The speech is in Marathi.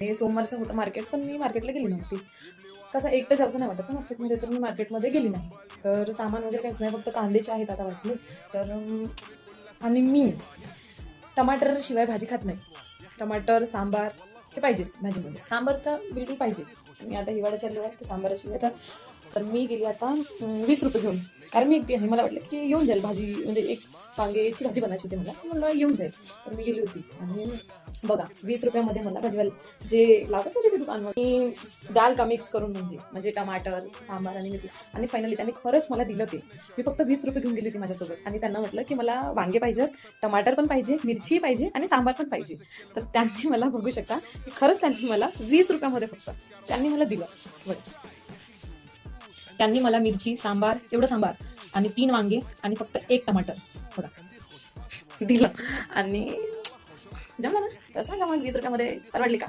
हे सोमवारचं होतं मार्केट, पण मी मार्केटला गेली नव्हती. कसं एकटं जावंसं नाही वाटत ना मार्केटमध्ये, तर मी मार्केटमध्ये गेली नाही. तर सामान वगैरे काहीच नाही, फक्त कांदेचे आहेत आता वाचले. तर आणि मी टमाटर शिवाय भाजी खात नाही. टमाटर, सांबार हे पाहिजेच भाजीमध्ये. सांबार तर बिलकुल पाहिजे. मी आता हिवाळा चालू आहे, तर सांबाराशिवाय तर मी गेली आता ₹20 घेऊन. कारण मी एकटी आहे. मला वाटलं की येऊन जाईल भाजी, म्हणजे एक वांग्याची भाजी बनायची होती मला. मला येऊन जाईल. तर मी गेली होती आणि बघा ₹20 मध्ये मला भाजीवाला जे लावतात ना तिथे दुकानवर, मी दाल का मिक्स करून म्हणजे टमाटर, सांबार आणि मिरची, आणि फायनली त्यांनी खरंच मला दिलं ते. मी फक्त ₹20 घेऊन गेली होती माझ्यासोबत आणि त्यांना म्हटलं की मला वांगे पाहिजेत, टमाटर पण पाहिजे, मिरची पाहिजे आणि सांबार पण पाहिजे. तर त्यांनी मला बघू शकता की खरंच त्यांनी मला ₹20 मध्ये फक्त त्यांनी मला दिलं. बघा. त्यांनी मला मिरची, सांबार, एवढं सांबार आणि 3 वांगे आणि फक्त 1 टमाटर बघा दिलं. आणि जमलं ना. तर सांगा मग ₹20 मध्ये परवडली का?